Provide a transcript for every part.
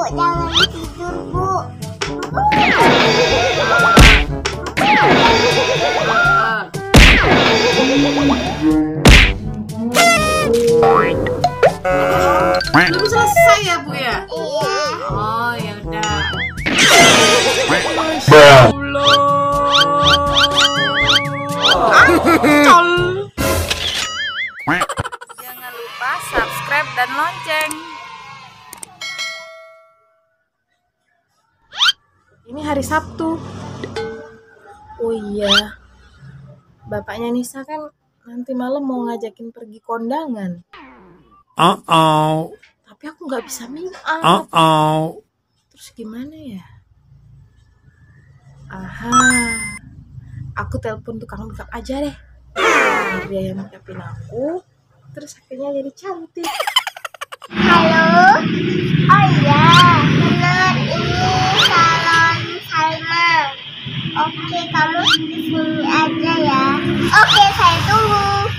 jangan tidur, Bu. Belum selesai ya, Bu ya? Iya. Oh, ya udah. Jangan lupa subscribe dan lonceng. Ini hari Sabtu. Oh iya, bapaknya Nissa kan nanti malam mau ngajakin pergi kondangan. Tapi aku nggak bisa make up. Terus gimana ya? Aha, aku telepon tukang make up aja deh. Dia yang make upin aku, terus akhirnya jadi cantik. Halo. Oh iya, benar ini salon Salma. Oke, kamu di sini aja ya. Oke, saya tunggu.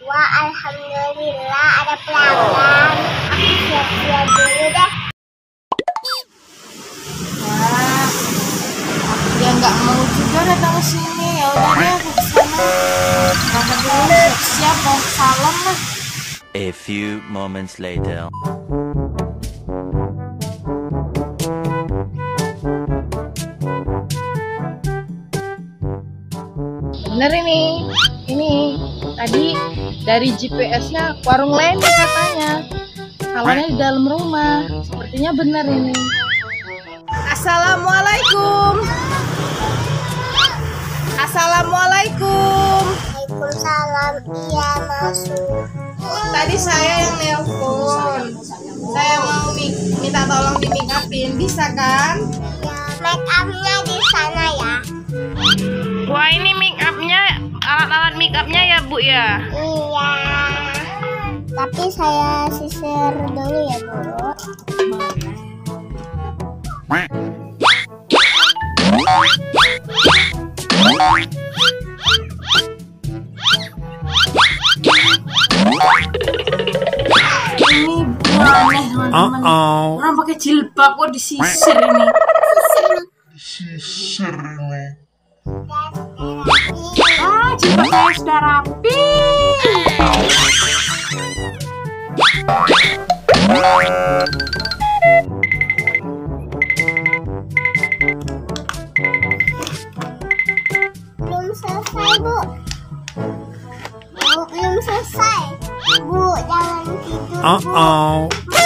Wah, alhamdulillah ada pelanggan. Aku siap-siap dulu deh. Wah, dia nggak mau juga datang ke sini. Ya udah deh, aku kesana. Berangkat dulu, siap-siap mau salam lah. A few moments later. Bener ini tadi dari GPS-nya warung lainnya katanya. Salonnya di dalam rumah. Sepertinya benar ini. Assalamualaikum. Assalamualaikum. Waalaikumsalam. Iya, masuk. Tadi saya yang nelpon. Saya mau minta tolong di make upin, bisa kan? Ya, make up-nya di sana ya. Wah, ini make upnya, alat-alat make upnya ya, Bu ya? Iya. Tapi saya sisir dulu ya, Bu. Ini aneh teman-teman. Orang pakai jilbab kok disisir ini. Ah, jilbabnya sudah rapi. Belum selesai, Bu. Bu, belum selesai. Bu, jangan tidur, Bu. Bu,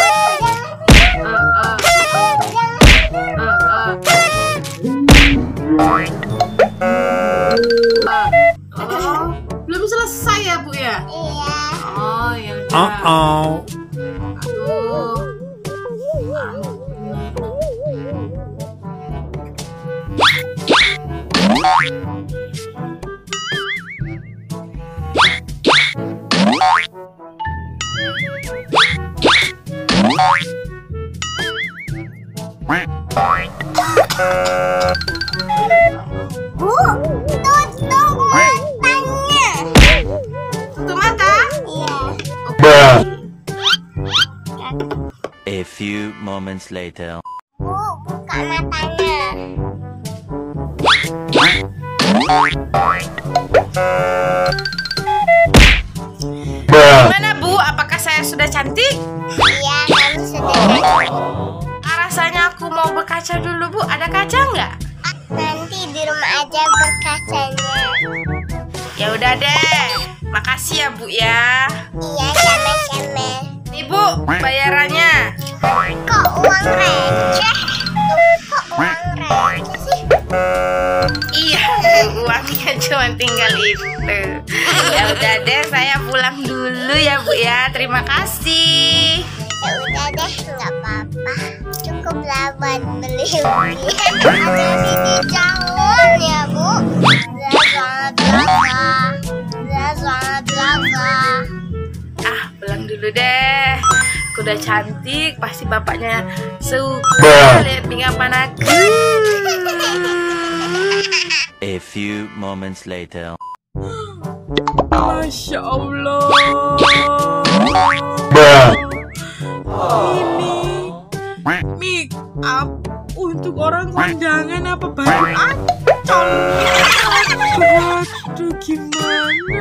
jangan tidur. Bu, jangan tidur. Belum selesai ya, Bu ya? Iya. Oh, ya udah. Aduh. Bu, tutup matanya. Tutup mata? Iya. A few moments later. Bu, buka matanya. Gimana, Bu? Apakah saya sudah cantik? Iya, kamu sudah cantik. Rasanya aku mau berkaca dulu, Bu. Ada kaca nggak? Nanti di rumah aja berkacanya. Ya udah deh. Makasih ya, Bu ya. Iya, sama-sama. Nih, Bu, bayarannya. Kok uang receh? Kok uang receh sih? Iya, uangnya cuma tinggal itu. Ya udah deh, saya pulang dulu ya, Bu ya. Terima kasih. Ya udah deh, nggak apa-apa. Cukup lah buat beli-beli. Ada di jangan ya, Bu. Pulang dulu deh. Aku udah cantik, pasti bapaknya suka lihat make-upan aku. A few moments later. Masya Allah. Ini make up untuk orang kondangan apa baju ancol? Waduh, gimana